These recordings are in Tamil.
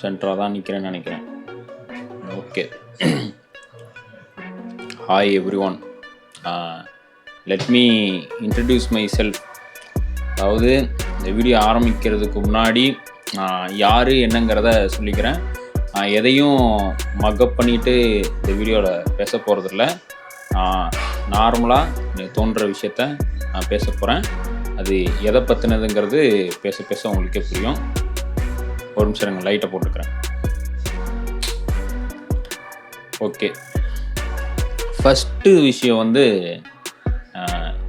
சென்டராக தான் நிற்கிறேன்னு நினைக்கிறேன். Okay. Hi every one, let me introduce my self. அதாவது இந்த வீடியோ ஆரம்பிக்கிறதுக்கு முன்னாடி யார் என்னங்கிறத சொல்லிக்கிறேன். எதையும் மக்கப் பண்ணிவிட்டு இந்த வீடியோவில் பேச போகிறதில்ல. நார்மலாக எனக்கு தோன்ற விஷயத்த நான் பேச போகிறேன். அது எதை பற்றினதுங்கிறது பேச பேச உங்களுக்கே புரியும். ஒரு நிமிஷம் எனக்கு லைட்டை போட்டுக்கிறேன். ஓகே, ஃபஸ்ட்டு விஷயம் வந்து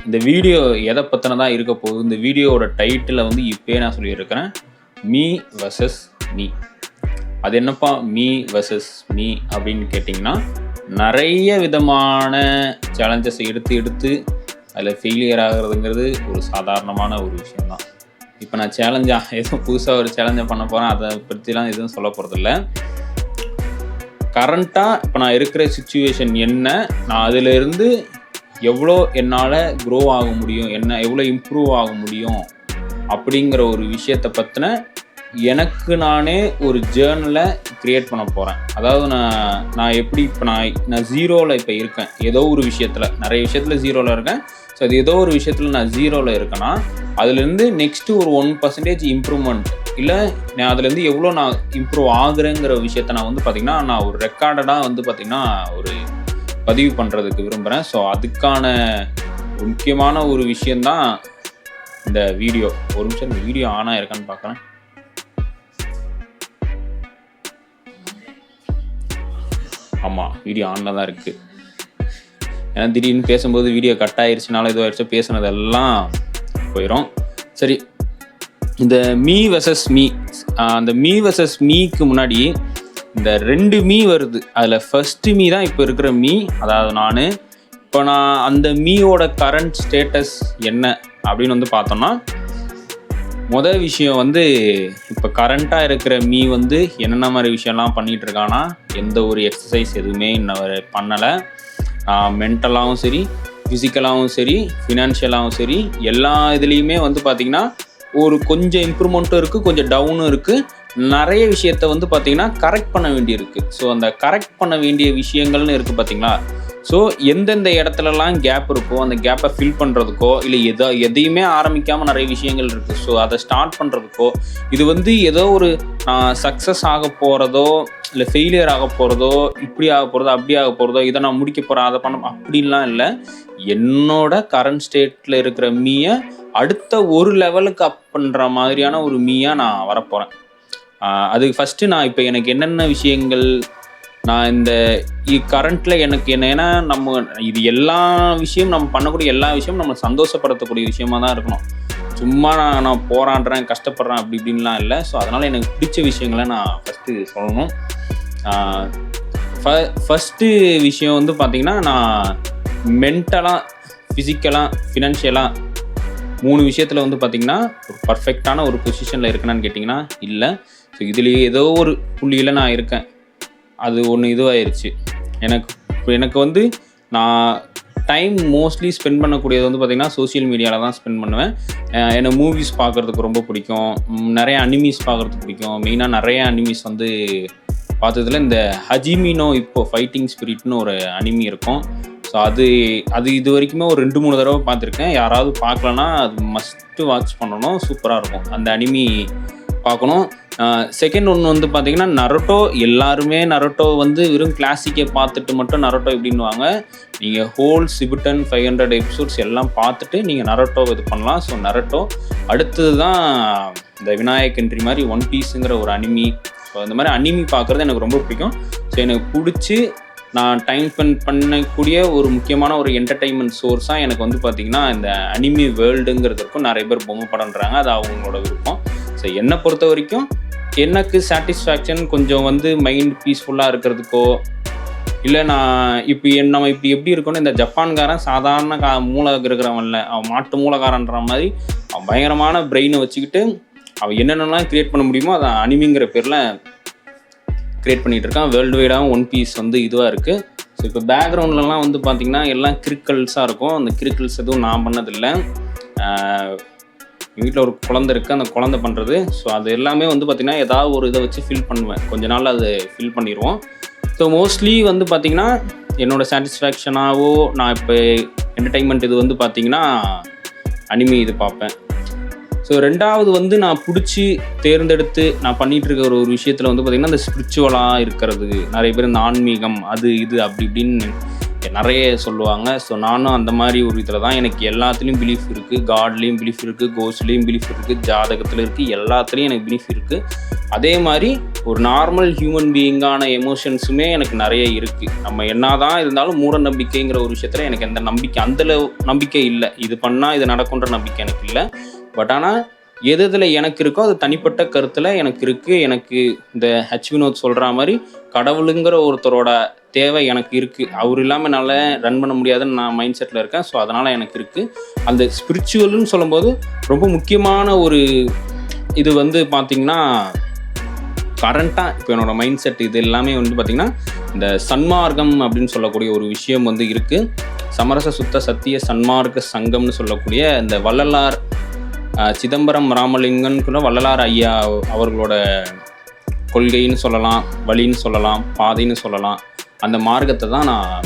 இந்த வீடியோ எதை பற்றினதாக இருக்க போகுது. இந்த வீடியோவோட டைட்டிலை வந்து இப்போயே நான் சொல்லியிருக்கிறேன், மீ வர்சஸ் மீ. அது என்னப்பா மீ வர்சஸ் மீ அப்படின்னு கேட்டிங்கன்னா, நிறைய விதமான சேலஞ்சஸ் எடுத்து அதில் ஃபெயிலியர் ஆகிறதுங்கிறது ஒரு சாதாரணமான ஒரு விஷயந்தான். இப்போ நான் சேலஞ்சாக எதுவும் புதுசாக ஒரு சேலஞ்சை பண்ண போகிறேன், அதை பற்றிலாம் எதுவும் சொல்ல போகிறதில்ல. கரண்ட்டாக இப்போ நான் இருக்கிற சிச்சுவேஷன் என்ன, நான் அதிலிருந்து எவ்வளோ என்னால் க்ரோ ஆக முடியும், எவ்வளோ இம்ப்ரூவ் ஆக முடியும் அப்படிங்கிற ஒரு விஷயத்தை பற்றின எனக்கு நானே ஒரு ஜேர்னலை க்ரியேட் பண்ண போகிறேன். அதாவது நான் எப்படி இப்போ நான் ஜீரோவில் இப்போ இருக்கேன், ஏதோ ஒரு விஷயத்தில், நிறைய விஷயத்தில் ஜீரோவில் இருக்கேன். ஸோ அது ஏதோ ஒரு விஷயத்தில் நான் ஜீரோவில் இருக்கேன்னா, அதுலேருந்து நெக்ஸ்ட்டு ஒரு 1% இம்ப்ரூவ்மெண்ட், இல்லை நான் அதுலேருந்து எவ்வளோ நான் இம்ப்ரூவ் ஆகுறேங்கிற விஷயத்த நான் வந்து பார்த்திங்கன்னா நான் ஒரு ரெக்கார்டடாக வந்து பார்த்திங்கன்னா ஒரு பதிவு பண்ணுறதுக்கு விரும்புகிறேன். ஸோ அதுக்கான முக்கியமான ஒரு விஷயந்தான் இந்த வீடியோ. ஒரு நிமிஷம் இந்த வீடியோ ஆனாக இருக்கான்னு பார்க்குறேன். ஆமாம், வீடியோ ஆனில் தான் இருக்குது. ஏன்னா திடீர்னு பேசும்போது வீடியோ கட் ஆயிடுச்சுனால ஏதோ ஆயிடுச்சு, பேசுனதெல்லாம் போயிடும். சரி, இந்த மீ வெர்சஸ் மீ, அந்த மீ வெர்சஸ் மீக்கு முன்னாடி இந்த 2 மீ வருது. அதில் ஃபஸ்ட்டு மீ தான் இப்போ இருக்கிற மீ, அதாவது நான் அந்த மீயோட கரண்ட் ஸ்டேட்டஸ் என்ன அப்படின்னு வந்து பார்த்தோம்னா, முதல் விஷயம் வந்து இப்போ கரண்ட்டாக இருக்கிற மீ வந்து என்னென்ன மாதிரி விஷயம்லாம் பண்ணிகிட்டு இருக்கான்னா, எந்த ஒரு எக்ஸசைஸ் எதுவுமே இன்னும் பண்ணலை. மென்டலாகவும் சரி, ஃபிசிக்கலாகவும் சரி, ஃபினான்ஷியலாகவும் சரி, எல்லா இதுலேயுமே வந்து பார்த்திங்கன்னா ஒரு கொஞ்சம் இம்ப்ரூவ்மெண்ட்டும் இருக்குது, கொஞ்சம் டவுனும் இருக்குது. நிறைய விஷயத்த வந்து பார்த்திங்கன்னா கரெக்ட் பண்ண வேண்டியிருக்கு. ஸோ அந்த கரெக்ட் பண்ண வேண்டிய விஷயங்கள்னு இருக்குது பார்த்திங்களா. ஸோ எந்தெந்த இடத்துலலாம் கேப் இருக்கோ அந்த கேப்பை ஃபில் பண்ணுறதுக்கோ, இல்லை எதையுமே ஆரம்பிக்காமல் நிறைய விஷயங்கள் இருக்குது, ஸோ அதை ஸ்டார்ட் பண்ணுறதுக்கோ, இது வந்து ஏதோ ஒரு சக்ஸஸ் ஆக போகிறதோ இல்லை ஃபெயிலியர் ஆக போகிறதோ, இப்படி ஆக போகிறதோ அப்படி ஆக போகிறதோ, இதை நான் முடிக்க போகிறேன் அதை பண்ண அப்படின்லாம் இல்லை. என்னோட கரண்ட் ஸ்டேட்டில் இருக்கிற மீயை அடுத்த ஒரு லெவலுக்கு அப் பண்ணுற மாதிரியான ஒரு மீயாக நான் வரப்போகிறேன். அதுக்கு ஃபஸ்ட்டு நான் இப்போ எனக்கு என்னென்ன விஷயங்கள் நான் இந்த கரண்ட்டில் எனக்கு ஏன்னா இது எல்லா விஷயம் நம்ம பண்ணக்கூடிய எல்லா விஷயமும் நம்ம சந்தோஷப்படுத்தக்கூடிய விஷயமா தான் இருக்கணும். சும்மா நான் போராடுறேன் கஷ்டப்படுறேன் அப்படி இப்படின்லாம் இல்லை. ஸோ அதனால் எனக்கு பிடிச்ச விஷயங்களை நான் ஃபஸ்ட்டு சொல்லணும். ஃபஸ்ட்டு விஷயம் வந்து பார்த்திங்கன்னா, நான் மென்டலாக, ஃபிசிக்கலாக, ஃபினான்ஷியலாக 3 விஷயத்தில் வந்து பார்த்திங்கன்னா ஒரு பர்ஃபெக்டான ஒரு பொசிஷனில் இருக்கேனான்னு கேட்டிங்கன்னா இல்லை. ஸோ இதுலேயே ஏதோ ஒரு புள்ளியில் நான் இருக்கேன். அது ஒன்று இதுவாகிருச்சு. எனக்கு வந்து நான் டைம் மோஸ்ட்லி ஸ்பெண்ட் பண்ணக்கூடியது வந்து பார்த்திங்கன்னா சோஷியல் மீடியாவில் தான் ஸ்பெண்ட் பண்ணுவேன். எனக்கு மூவிஸ் பார்க்குறதுக்கு ரொம்ப பிடிக்கும், நிறைய அனிமீஸ் பார்க்குறதுக்கு பிடிக்கும். மெயினாக நிறைய அனிமீஸ் வந்து பார்த்ததுல இந்த ஹஜிமினோ இப்போ ஃபைட்டிங் ஸ்பிரிட்னு ஒரு அனிமி இருக்கும். ஸோ அது இது வரைக்குமே ஒரு 2-3 தடவை பார்த்துருக்கேன். யாராவது பார்க்கலன்னா அது மஸ்ட்டு வாட்ச் பண்ணணும், சூப்பராக இருக்கும். அந்த அனிமி பார்க்கணும். செகண்ட் ஒன்று வந்து பார்த்திங்கன்னா நருட்டோ. எல்லாருமே நருட்டோ வந்து வெறும் கிளாசிக்கை பார்த்துட்டு மட்டும் நருட்டோ எப்படின்னுவாங்க. நீங்கள் ஹோல் சிபுட்டன் 500 எபிசோட்ஸ் எல்லாம் பார்த்துட்டு நீங்கள் நருட்டோ இது பண்ணலாம். ஸோ நருட்டோ அடுத்தது தான் இந்த விநாயக் என்ட்ரி மாதிரி ஒன் பீஸுங்கிற ஒரு அனிமி. ஸோ இந்த மாதிரி அனிமி பார்க்குறது எனக்கு ரொம்ப பிடிக்கும். ஸோ எனக்கு பிடிச்சி நான் டைம் ஸ்பெண்ட் பண்ணக்கூடிய ஒரு முக்கியமான ஒரு என்டர்டெயின்மெண்ட் சோர்ஸாக எனக்கு வந்து பார்த்திங்கன்னா இந்த அனிமி வேர்ல்டுங்கிறது இருக்கும். நிறைய பேர் பொம்மை படம்ன்றாங்க, அது அவங்களோட விருப்பம். ஸோ என்னை பொறுத்த வரைக்கும் எனக்கு சாட்டிஸ்ஃபேக்ஷன் கொஞ்சம் வந்து மைண்ட் பீஸ்ஃபுல்லாக இருக்கிறதுக்கோ, இல்லை நம்ம இப்படி எப்படி இருக்கணும், இந்த ஜப்பான்காரன் சாதாரண மூளை இருக்கிறவன்ல, அவன் மாட்டு மூளைக்காரன்ற மாதிரி அவன் பயங்கரமான பிரெயினை வச்சுக்கிட்டு அவன் என்னென்னலாம் க்ரியேட் பண்ண முடியுமோ அதை அனிமிங்கிற பேரில் க்ரியேட் பண்ணிகிட்டு இருக்கான். வேர்ல்டு வைடாகவும் ஒன் பீஸ் வந்து இதுவாக இருக்குது. ஸோ இப்போ பேக்ரவுண்ட்லலாம் வந்து பார்த்திங்கன்னா எல்லாம் கிரிக்கல்ஸாக இருக்கும். அந்த கிரிக்கல்ஸ் எதுவும் நான் பண்ணதில்லை. எங்கள் வீட்டில் ஒரு குழந்தை இருக்குது, அந்த குழந்தை பண்ணுறது. ஸோ அது எல்லாமே வந்து பார்த்திங்கன்னா ஏதாவது ஒரு இதை வச்சு ஃபில் பண்ணுவேன். கொஞ்ச நாள் அது ஃபில் பண்ணிடுவோம். ஸோ மோஸ்ட்லி வந்து பார்த்திங்கன்னா என்னோடய சாட்டிஸ்ஃபேக்ஷனாகவோ நான் இப்போ என்டர்டைன்மெண்ட் இது வந்து பார்த்திங்கன்னா அனிமி இது பார்ப்பேன். ஸோ ரெண்டாவது வந்து நான் பிடிச்சி தேர்ந்தெடுத்து நான் பண்ணிகிட்டு இருக்க ஒரு விஷயத்தில் வந்து பார்த்திங்கன்னா இந்த ஸ்பிரிச்சுவலாக இருக்கிறது. நிறைய பேர் இந்த ஆன்மீகம் அது இது அப்படி இப்படின்னு நிறைய சொல்லுவாங்க. ஸோ நானும் அந்த மாதிரி ஒரு இதில் தான். எனக்கு எல்லாத்துலேயும் பிலீஃப் இருக்குது. காட்லேயும் பிலீஃப் இருக்குது, கோஸ்ட்லேயும் பிலீஃப் இருக்குது, ஜாதகத்தில் இருக்குது, எல்லாத்துலேயும் எனக்கு பிலீஃப் இருக்குது. அதே மாதிரி ஒரு நார்மல் ஹியூமன் பீயிங்கான எமோஷன்ஸுமே எனக்கு நிறைய இருக்குது. நம்ம என்ன தான் இருந்தாலும் மூட நம்பிக்கைங்கிற ஒரு விஷயத்தில் எனக்கு எந்த நம்பிக்கை நம்பிக்கை இல்லை. இது பண்ணால் இது நடக்குன்ற நம்பிக்கை எனக்கு இல்லை. பட் ஆனால் எது இதில் எனக்கு இருக்கோ அது தனிப்பட்ட கருத்தில் எனக்கு இருக்குது. எனக்கு இந்த ஹெச் வினோத் சொல்கிற மாதிரி கடவுளுங்கிற ஒருத்தரோட தேவை எனக்கு இருக்குது. அவர் இல்லாமல் என்னால் ரன் பண்ண முடியாதுன்னு நான் மைண்ட் செட்டில் இருக்கேன். ஸோ அதனால் எனக்கு இருக்குது. அந்த ஸ்பிரிச்சுவல்னு சொல்லும்போது ரொம்ப முக்கியமான ஒரு இது வந்து பார்த்திங்கன்னா கரண்ட்டாக இப்போ என்னோடய மைண்ட் செட் இது எல்லாமே வந்து பார்த்திங்கன்னா இந்த சன்மார்க்கம் அப்படின்னு சொல்லக்கூடிய ஒரு விஷயம் வந்து இருக்குது. சமரச சுத்த சத்திய சன்மார்க்க சங்கம்னு சொல்லக்கூடிய இந்த வள்ளலார் சிதம்பரம் ராமலிங்கன் கூட வள்ளலார் ஐயா அவர்களோட கொள்கைன்னு சொல்லலாம், வழின்னு சொல்லலாம், பாதைன்னு சொல்லலாம். அந்த மார்க்கத்தை தான் நான்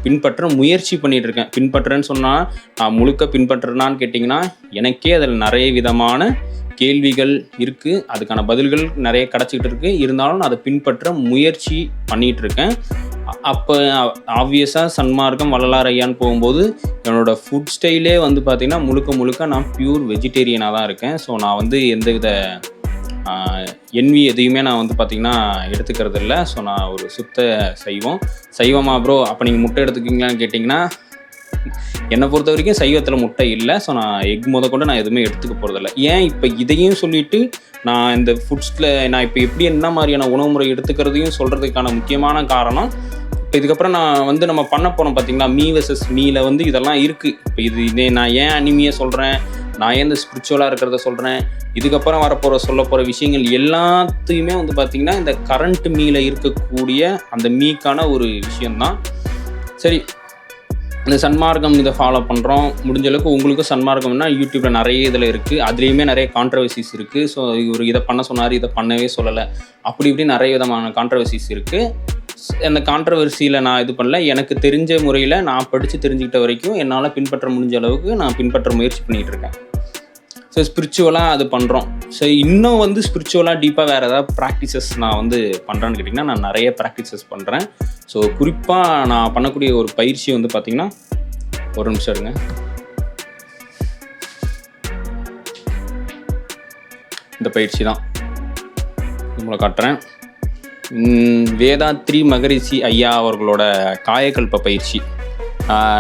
பின்பற்ற முயற்சி பண்ணிகிட்ருக்கேன். பின்பற்றுறேன்னு சொன்னால் நான் முழுக்க பின்பற்றுறேனான்னு கேட்டிங்கன்னா எனக்கே அதில் நிறைய விதமான கேள்விகள் இருக்குது. அதுக்கான பதில்கள் நிறைய கிடச்சிக்கிட்டு இருக்குது. இருந்தாலும் நான் அதை பின்பற்ற முயற்சி பண்ணிகிட்ருக்கேன். அப்போ ஆப்வியஸாக சன்மார்க்கம் வள்ளலார் ஐயான்னு போகும்போது என்னோடய ஃபுட் ஸ்டைலே வந்து பார்த்திங்கன்னா முழுக்க நான் பியூர் வெஜிடேரியனாக தான் இருக்கேன். ஸோ நான் வந்து எந்தவித எதுவுமே நான் வந்து பார்த்திங்கன்னா எடுத்துக்கிறது இல்லை. ஸோ நான் ஒரு சுத்த சைவமா ப்ரோ அப்போ நீங்கள் முட்டை எடுத்துக்கிங்களான்னு கேட்டிங்கன்னா என்னை பொறுத்த வரைக்கும் சைவத்தில் முட்டை இல்லை. ஸோ நான் எக் கொண்டு நான் எதுவுமே எடுத்துக்க போகிறதில்ல. ஏன் இப்போ இதையும் சொல்லிவிட்டு நான் இந்த ஃபுட்ஸில் நான் இப்போ எப்படி என்ன மாதிரியான உணவு முறை எடுத்துக்கிறதையும் சொல்கிறதுக்கான முக்கியமான காரணம் இப்போ இதுக்கப்புறம் நான் வந்து நம்ம பண்ண போனோம் பார்த்திங்களா மீ வெர்சஸ் மீல வந்து இதெல்லாம் இருக்குது. இப்போ இதே நான் ஏன் அனிமியை சொல்கிறேன், நான் ஏன் இந்த ஸ்பிரிச்சுவலாக இருக்கிறத சொல்கிறேன், இதுக்கப்புறம் சொல்ல போகிற விஷயங்கள் எல்லாத்தையுமே வந்து பார்த்திங்கன்னா இந்த கரண்ட் மீல இருக்கக்கூடிய அந்த மீக்கான ஒரு விஷயந்தான். சரி, இந்த சன்மார்க்கம் இதை ஃபாலோ பண்ணுறோம். முடிஞ்ச அளவுக்கு உங்களுக்கும் சன்மார்க்கம்னா யூடியூப்பில் நிறைய இதில் இருக்குது. அதுலேயுமே நிறைய கான்ட்ரவர்சிஸ் இருக்குது. ஸோ இவர் இதை பண்ண சொன்னார், இதை பண்ணவே சொல்லலை, அப்படி இப்படி நிறைய விதமான கான்ட்ரவர்சிஸ் இருக்குது. அந்த கான்ட்ரவர்சியில் நான் இது பண்ணல. எனக்கு தெரிஞ்ச முறையில் நான் படித்து தெரிஞ்சுக்கிட்ட வரைக்கும் என்னால் பின்பற்ற முடிஞ்ச அளவுக்கு நான் பின்பற்ற முயற்சி பண்ணிகிட்டு இருக்கேன். ஸோ ஸ்பிரிச்சுவலாக அது பண்ணுறோம். ஸோ இன்னும் வந்து ஸ்பிரிச்சுவலாக டீப்பாக வேறு ஏதாவது ப்ராக்டிசஸ் நான் வந்து பண்ணுறேன்னு கேட்டிங்கன்னா நான் நிறைய ப்ராக்டிசஸ் பண்ணுறேன். ஸோ குறிப்பாக நான் பண்ணக்கூடிய ஒரு பயிற்சி வந்து பார்த்திங்கன்னா ஒரு நிமிஷம் இருங்க, இந்த பயிற்சி தான் உங்களை காட்டுறேன். வேதாத்ரி மகரிஷி ஐயா அவர்களோட காயக்கல்ப பயிற்சி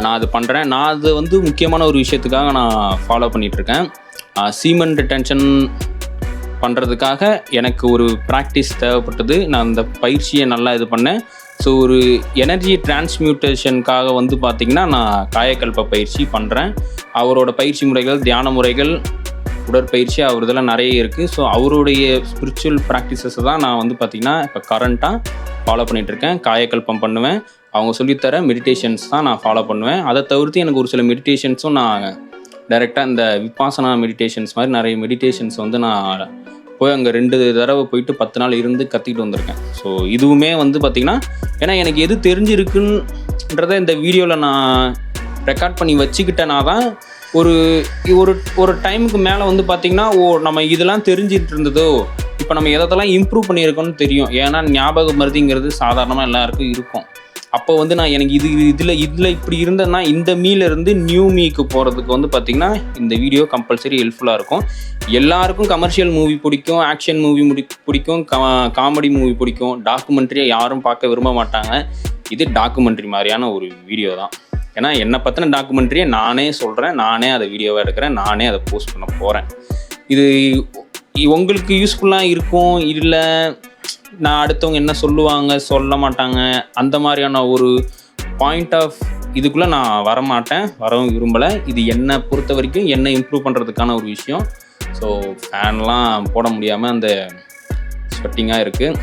நான் அது பண்ணுறேன். நான் அது வந்து முக்கியமான ஒரு விஷயத்துக்காக நான் ஃபாலோ பண்ணிகிட்ருக்கேன். சீமன் ரிட்டென்ஷன் பண்ணுறதுக்காக எனக்கு ஒரு ப்ராக்டிஸ் தேவைப்பட்டது. நான் அந்த பயிற்சியை நல்லா இது பண்ணேன். ஸோ ஒரு எனர்ஜி டிரான்ஸ்மியூட்டேஷனுக்காக வந்து பார்த்திங்கன்னா நான் காயக்கல்ப பயிற்சி பண்ணுறேன். அவரோட பயிற்சி முறைகள், தியான முறைகள், உடற்பயிற்சி அவர் இதெல்லாம் நிறைய இருக்குது. ஸோ அவருடைய ஸ்பிரிச்சுவல் ப்ராக்டிசஸை தான் நான் வந்து பார்த்திங்கன்னா இப்போ கரண்ட்டாக ஃபாலோ பண்ணிகிட்ருக்கேன். காயக்கல்பம் பண்ணுவேன். அவங்க சொல்லித்தர மெடிடேஷன்ஸ் தான் நான் ஃபாலோ பண்ணுவேன். அதை தவிர்த்து எனக்கு ஒரு சில மெடிடேஷன்ஸும் நான் டைரெக்டாக இந்த விபாசனா மெடிடேஷன்ஸ் மாதிரி நிறைய மெடிடேஷன்ஸ் வந்து நான் போய் அங்கே 2 தடவை போயிட்டு 10 நாள் இருந்து கற்றுக்கிட்டு வந்திருக்கேன். ஸோ இதுவுமே வந்து பார்த்திங்கன்னா ஏன்னா எனக்கு எது தெரிஞ்சிருக்குன்றதை இந்த வீடியோவில் நான் ரெக்கார்ட் பண்ணி வச்சுக்கிட்டேனா தான் ஒரு ஒரு டைமுக்கு மேலே வந்து பார்த்திங்கன்னா நம்ம இதெல்லாம் தெரிஞ்சிட்டு இருந்ததோ இப்போ நம்ம எதெல்லாம் இம்ப்ரூவ் பண்ணியிருக்கோன்னு தெரியும். ஏன்னா ஞாபக மருதிங்கிறது சாதாரணமாக எல்லாருக்கும் இருக்கும். அப்போ வந்து நான் எனக்கு இதில் இப்படி இருந்தேன்னா இந்த மீலேருந்து நியூ மீக்கு போகிறதுக்கு வந்து பார்த்திங்கன்னா இந்த வீடியோ கம்பல்சரி ஹெல்ப்ஃபுல்லாக இருக்கும். எல்லாருக்கும் கமர்ஷியல் மூவி பிடிக்கும், ஆக்ஷன் மூவி பிடிக்கும், காமெடி மூவி பிடிக்கும். டாக்குமெண்ட்ரியை யாரும் பார்க்க விரும்ப மாட்டாங்க. இது டாக்குமெண்ட்ரி மாதிரியான ஒரு வீடியோ தான். ஏன்னா என்னை பற்றின டாக்குமெண்ட்ரியை நானே சொல்கிறேன், நானே அதை வீடியோவாக எடுக்கிறேன், நானே அதை போஸ்ட் பண்ண போகிறேன். இது உங்களுக்கு யூஸ்ஃபுல்லாக இருக்கும் இல்லை நான் அடுத்தவங்க என்ன சொல்லுவாங்க சொல்ல மாட்டாங்க அந்த மாதிரியான ஒரு பாயிண்ட் ஆஃப் இதுக்குள்ளே நான் வரவும் விரும்பலை. இது என்னை பொறுத்த வரைக்கும் என்னை இம்ப்ரூவ் பண்ணுறதுக்கான ஒரு விஷயம். ஸோ ஃபேன்லாம் போட முடியாமல் அந்த ஸ்வெட்டிங்காக இருக்குது.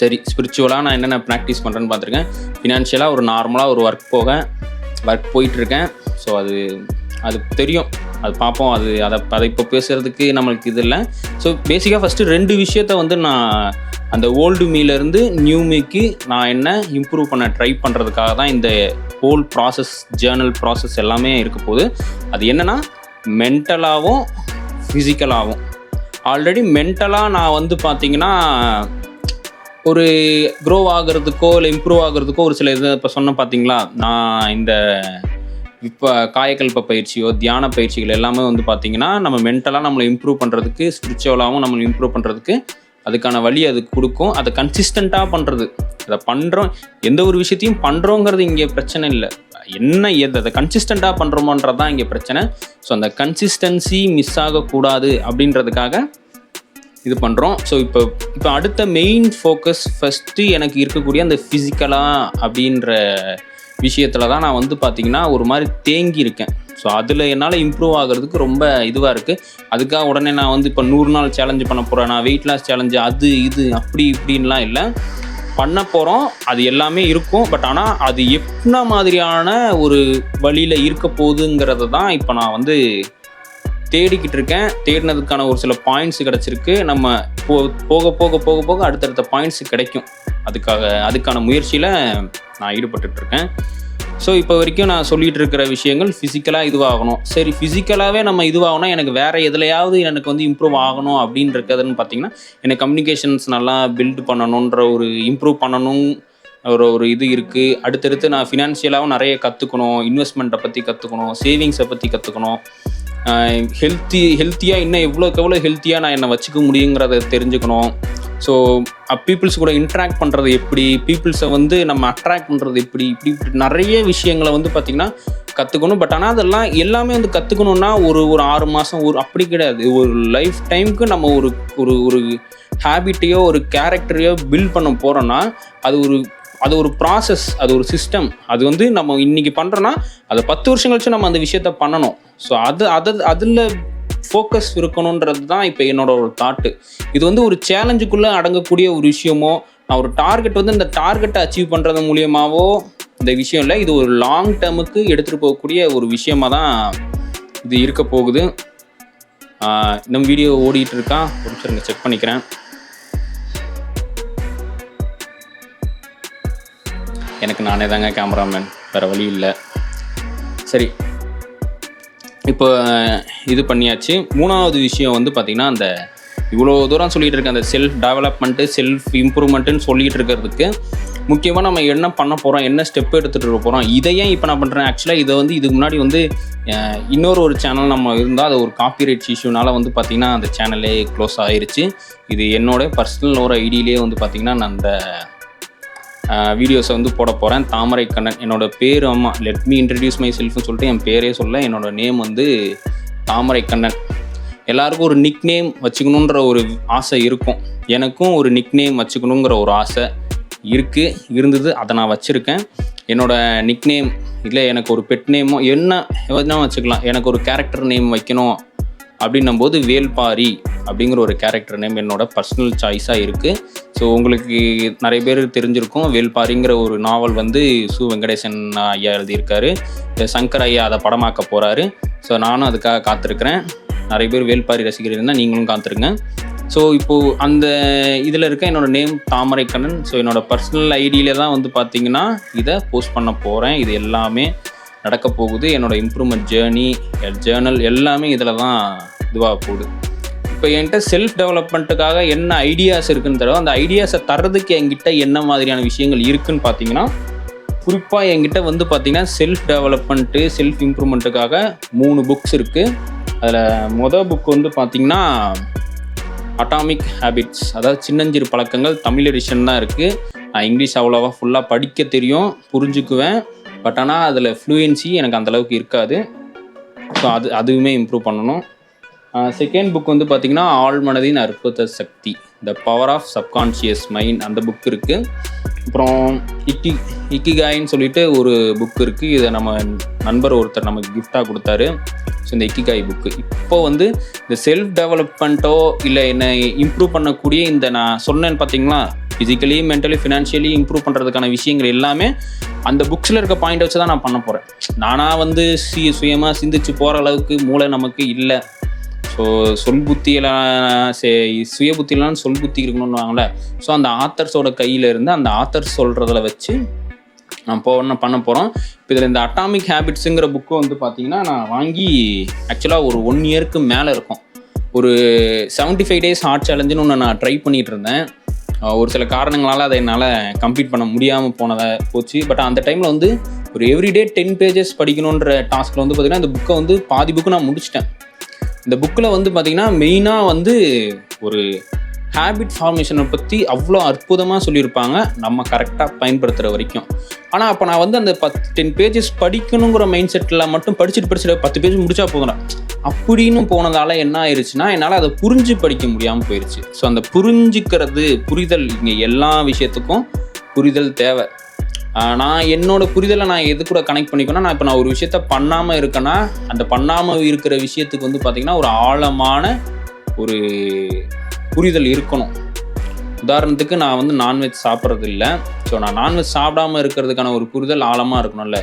சரி, ஸ்பிரிச்சுவலாக நான் என்னென்ன ப்ராக்டிஸ் பண்ணுறேன்னு பார்த்துருக்கேன். ஃபினான்ஷியலாக ஒரு நார்மலாக ஒரு ஒர்க் போயிட்டுருக்கேன். ஸோ அது தெரியும் அது பார்ப்போம். அதை இப்போ பேசுகிறதுக்கு நம்மளுக்கு இது இல்லை. ஸோ பேசிக்காக ஃபஸ்ட்டு 2 விஷயத்த வந்து நான் அந்த ஓல்டு மீலேருந்து நியூ மீக்கு நான் என்ன இம்ப்ரூவ் பண்ண ட்ரை பண்ணுறதுக்காக தான் இந்த ஹோல் ப்ராசஸ், ஜேர்னல் ப்ராசஸ் எல்லாமே இருக்க போகுது. அது என்னென்னா மென்டலாகவும் ஃபிசிக்கலாகவும். ஆல்ரெடி மென்டலாக நான் வந்து பார்த்திங்கன்னா ஒரு க்ரோ ஆகிறதுக்கோ இல்லை இம்ப்ரூவ் ஆகிறதுக்கோ ஒரு சில இது இப்போ சொன்ன பார்த்தீங்களா, நான் இந்த இப்போ காயக்கல்ப பயிற்சியோ தியான பயிற்சிகள் எல்லாமே வந்து பார்த்திங்கன்னா நம்ம மென்டலாக நம்மளை இம்ப்ரூவ் பண்ணுறதுக்கு, ஸ்பிரிச்சுவலாகவும் நம்மளை இம்ப்ரூவ் பண்ணுறதுக்கு அதுக்கான வழி அது கொடுக்கும். அதை கன்சிஸ்டண்ட்டாக பண்ணுறது, அதை பண்ணுறோம், எந்த ஒரு விஷயத்தையும் பண்ணுறோங்கிறது இங்கே பிரச்சனை இல்லை. அதை கன்சிஸ்டண்ட்டாக பண்ணுறோமோன்றது தான் இங்கே பிரச்சனை. ஸோ அந்த கன்சிஸ்டன்சி மிஸ் ஆகக்கூடாது அப்படின்றதுக்காக இது பண்ணுறோம். ஸோ இப்போ அடுத்த மெயின் ஃபோக்கஸ் ஃபஸ்ட்டு எனக்கு இருக்கக்கூடிய அந்த ஃபிசிக்கலாக அப்படின்ற விஷயத்தில் தான் நான் வந்து பார்த்திங்கன்னா ஒரு மாதிரி தேங்கி இருக்கேன். ஸோ அதில் என்னால் இம்ப்ரூவ் ஆகிறதுக்கு ரொம்ப இதுவாக இருக்குது. அதுக்காக உடனே நான் வந்து இப்போ 100 நாள் சேலஞ்சு பண்ண போகிறேன், நான் வெயிட் லாஸ் சேலஞ்சு அது இது அப்படி இப்படின்லாம் இல்லை, பண்ண போகிறோம். அது எல்லாமே இருக்கும். பட் ஆனால் அது என்ன மாதிரியான ஒரு வழியில் இருக்க போகுதுங்கிறத தான் இப்போ நான் வந்து தேடிக்கிட்டு இருக்கேன். தேடினதுக்கான ஒரு சில பாயிண்ட்ஸ் கிடச்சிருக்கு. நம்ம போக போக போக போக அடுத்தடுத்த பாயிண்ட்ஸ் கிடைக்கும். அதுக்கான முயற்சியில் நான் ஈடுபட்டுருக்கேன். ஸோ இப்போ வரைக்கும் நான் சொல்லிகிட்டு இருக்கிற விஷயங்கள் ஃபிசிக்கலாக இதுவாகணும். சரி, ஃபிசிக்கலாகவே நம்ம இதுவாகணும், எனக்கு வேறு எதுலையாவது எனக்கு வந்து இம்ப்ரூவ் ஆகணும் அப்படின்னு இருக்கிறதுன்னு பார்த்தீங்கன்னா, எனக்கு கம்யூனிகேஷன்ஸ் நல்லா பில்டு பண்ணணுன்ற ஒரு இம்ப்ரூவ் பண்ணணும் ஒரு இது இருக்குது. அடுத்தடுத்து நான் ஃபினான்ஷியலாகவும் நிறைய கற்றுக்கணும், இன்வெஸ்ட்மெண்ட்டை பற்றி கற்றுக்கணும், சேவிங்ஸை பற்றி கற்றுக்கணும், ஹெல்த்தியாக இன்னும் எவ்வளோ ஹெல்த்தியாக நான் என்னை வச்சுக்க முடியுங்கிறத தெரிஞ்சுக்கணும். ஸோ பீப்புள்ஸ் கூட இன்ட்ராக்ட் பண்ணுறது எப்படி, பீப்புள்ஸை வந்து நம்ம அட்ராக்ட் பண்ணுறது எப்படி, இப்படி நிறைய விஷயங்களை வந்து பார்த்திங்கன்னா கற்றுக்கணும். பட் ஆனால் அதெல்லாம் எல்லாமே வந்து கற்றுக்கணுன்னா ஒரு 6 மாதம் அப்படி கிடையாது. ஒரு லைஃப் டைமுக்கு நம்ம ஒரு ஹேபிட்டையோ ஒரு கேரக்டரையோ பில்ட் பண்ண போகிறோன்னா அது ஒரு ப்ராசஸ், அது ஒரு சிஸ்டம். அது வந்து நம்ம இன்றைக்கி பண்ணுறோன்னா அதை 10 வருஷம் கழிச்சு நம்ம அந்த விஷயத்த பண்ணணும். ஸோ அதில் ஃபோக்கஸ் இருக்கணுன்றது தான் இப்போ என்னோட ஒரு தாட்டு. இது வந்து ஒரு சேலஞ்சுக்குள்ளே அடங்கக்கூடிய ஒரு விஷயமோ, நான் ஒரு டார்கெட் வந்து இந்த டார்கெட்டை அச்சீவ் பண்ணுறது மூலியமாகவோ இந்த விஷயம் இல்லை. இது ஒரு லாங் டேர்முக்கு எடுத்துகிட்டு போகக்கூடிய ஒரு விஷயமாக தான் இது இருக்க போகுது. இந்த வீடியோ ஓடிட்டு இருக்கா, ஒரு நிமிஷம் செக் பண்ணிக்கிறேன். எனக்கு நானே தாங்க கேமராமேன், வேறு வழி இல்லை. சரி, இப்போ இது பண்ணியாச்சு. 3வது விஷயம் வந்து பார்த்திங்கன்னா, அந்த இவ்வளோ தூரம் சொல்லிகிட்டு இருக்க அந்த செல்ஃப் டெவலப்மெண்ட்டு, செல்ஃப் இம்ப்ரூவ்மெண்ட்டுன்னு சொல்லிகிட்டு இருக்கிறதுக்கு முக்கியமாக நம்ம என்ன பண்ண போகிறோம், என்ன ஸ்டெப் எடுத்துகிட்டு போகிறோம், இதை ஏன் இப்போ நான் பண்ணுறேன். ஆக்சுவலாக இதை வந்து இதுக்கு முன்னாடி வந்து ஒரு சேனல் நம்ம இருந்தால் அது ஒரு காப்பிரைட்ஸ் இஷ்யூனால வந்து பார்த்திங்கன்னா அந்த சேனலே க்ளோஸ் ஆகிருச்சு. இது என்னோட பர்சனல் ஒரு ஐடியிலே வந்து பார்த்திங்கன்னா நான் அந்த வீடியோஸை வந்து போட போகிறேன். தாமரை கண்ணன் என்னோடய பேர். ஆமாம், லெட் மீ இன்ட்ரடியூஸ் மை செல்ஃப்னு சொல்லிட்டு என் பேரே சொல்ல, என்னோடய நேம் வந்து தாமரை கண்ணன். எல்லாருக்கும் ஒரு நிக் நேம் வச்சுக்கணுன்ற ஒரு ஆசை இருக்கும். எனக்கும் ஒரு நிக் நேம் வச்சுக்கணுங்கிற ஒரு ஆசை இருந்தது. அதை நான் வச்சுருக்கேன். என்னோடய நிக் நேம் இல்லை, எனக்கு ஒரு பெட் நேமோ என்ன வச்சுக்கலாம். எனக்கு ஒரு கேரக்டர் நேம் வைக்கணும் அப்படின்னும்போது வேல்பாரி அப்படிங்கிற ஒரு கேரக்டர் நேம் என்னோட பர்சனல் சாய்ஸாக இருக்குது. ஸோ உங்களுக்கு நிறைய பேர் தெரிஞ்சிருக்கும், வேல்பாரிங்கிற ஒரு நாவல் வந்து சு. வெங்கடேசன் ஐயா எழுதியிருக்காரு. சங்கர் ஐயா அதை படமாக்க போகிறாரு. ஸோ நானும் அதுக்காக காத்திருக்கிறேன். நிறைய பேர் வேல்பாரி ரசிகர் இருந்தால் நீங்களும் காத்திருங்க. ஸோ இப்போது அந்த இதில் இருக்க என்னோடய நேம் தாமரை கண்ணன். ஸோ என்னோடய பர்சனல் ஐடியில் தான் வந்து பார்த்திங்கன்னா இதை போஸ்ட் பண்ண போகிறேன். இது எல்லாமே நடக்க போகுது. என்னோடய இம்ப்ரூவ்மெண்ட் ஜேர்னல் எல்லாமே இதில் தான் இதுவாக போகுது. இப்போ என்கிட்ட செல்ஃப் டெவலப்மெண்ட்டுக்காக என்ன ஐடியாஸ் இருக்குன்னு தவிர, அந்த ஐடியாஸை தர்றதுக்கு என்கிட்ட என்ன மாதிரியான விஷயங்கள் இருக்குதுன்னு பார்த்தீங்கன்னா, குறிப்பாக என்கிட்ட வந்து பார்த்திங்கன்னா செல்ஃப் டெவலப்மெண்ட்டு, செல்ஃப் இம்ப்ரூவ்மெண்ட்டுக்காக 3 புக்ஸ் இருக்குது. அதில் புக் வந்து பார்த்திங்கன்னா அட்டாமிக் ஹேபிட்ஸ், அதாவது சின்னஞ்சிறு பழக்கங்கள். தமிழ் எடிஷன் தான் இருக்குது. நான் இங்கிலீஷ் அவ்வளோவா ஃபுல்லாக படிக்க தெரியும், புரிஞ்சுக்குவேன். பட் ஆனால் அதில் ஃப்ளூயன்சி எனக்கு அந்தளவுக்கு இருக்காது. ஸோ அதுவுமே இம்ப்ரூவ் பண்ணணும். செகண்ட் புக் வந்து பார்த்திங்கன்னா ஆழ்மனதின் அற்புத சக்தி, the power of subconscious mind, அந்த புக் இருக்குது. அப்புறம் இக்கிகாயின்னு சொல்லிட்டு ஒரு புக் இருக்குது. இதை நம்ம நண்பர் ஒருத்தர் நமக்கு கிஃப்டாக கொடுத்தாரு. ஸோ இந்த இக்கிகாய் புக்கு இப்போது வந்து இந்த செல்ஃப் டெவலப்மெண்ட்டோ இல்லை என்னை இம்ப்ரூவ் பண்ணக்கூடிய இந்த நான் சொன்னேன்னு பார்த்தீங்களா, ஃபிசிக்கலி மென்டலி ஃபினான்ஷியலி இம்ப்ரூவ் பண்ணுறதுக்கான விஷயங்கள் எல்லாமே அந்த புக்ஸில் இருக்க பாயிண்ட் வச்சு தான் நான் பண்ண போகிறேன். நானாக வந்து சுயமாக சிந்திச்சு போகிற அளவுக்கு மூளை நமக்கு இல்லை. ஸோ சொல் புத்தியெல்லாம் சுய புத்தியெல்லாம் சொல் புத்தி இருக்கணும்னு வாங்கல. ஸோ அந்த ஆத்தர்ஸோட கையில் இருந்து அந்த ஆத்தர்ஸ் சொல்கிறதில் வச்சு நான் பண்ண போகிறோம். இப்போ இதில் இந்த அட்டாமிக் ஹேபிட்ஸுங்கிற புக்கு வந்து பார்த்தீங்கன்னா நான் வாங்கி ஆக்சுவலாக ஒரு 1 இயருக்கு மேலே இருக்கும். ஒரு 75 days ஹார்ட் சேலஞ்சுன்னு ஒன்று நான் ட்ரை பண்ணிகிட்டு இருந்தேன். ஒரு சில காரணங்களால் அதை என்னால் கம்ப்ளீட் பண்ண முடியாமல் போச்சு. பட் அந்த டைமில் வந்து ஒரு எவ்ரிடே 10 pages படிக்கணுன்ற டாஸ்கில் வந்து பார்த்திங்கன்னா இந்த புக்கை வந்து பாதி புக்கு நான் முடிச்சிட்டேன். இந்த புக்கில் வந்து பார்த்திங்கன்னா மெயினாக வந்து ஒரு ஹேபிட் ஃபார்மேஷனை பற்றி அவ்வளோ அற்புதமாக சொல்லியிருப்பாங்க நம்ம கரெக்டாக பயன்படுத்துகிற வரைக்கும். ஆனால் அப்போ நான் வந்து அந்த 10 pages படிக்கணுங்கிற மைண்ட் செட்டில் மட்டும் படிச்சுட்டு 10 pages முடிச்சா போதும் அப்படின்னு போனதால் என்ன ஆயிடுச்சுன்னா என்னால் அதை புரிஞ்சு படிக்க முடியாமல் போயிடுச்சு. ஸோ அந்த புரிதல் இங்கே எல்லா விஷயத்துக்கும் புரிதல் தேவை. நான் என்னோட புரிதலை நான் எது கூட கனெக்ட் பண்ணிக்கணும்னா, நான் இப்போ நான் ஒரு விஷயத்த பண்ணாமல் இருக்கேன்னா அந்த பண்ணாமல் இருக்கிற விஷயத்துக்கு வந்து பார்த்திங்கன்னா ஒரு ஆழமான ஒரு புரிதல் இருக்கணும். உதாரணத்துக்கு நான் வந்து நான்வெஜ் சாப்பிட்றது இல்லை. ஸோ நான் நான்வெஜ் சாப்பிடாமல் இருக்கிறதுக்கான ஒரு புரிதல் ஆழமாக இருக்கணும்ல.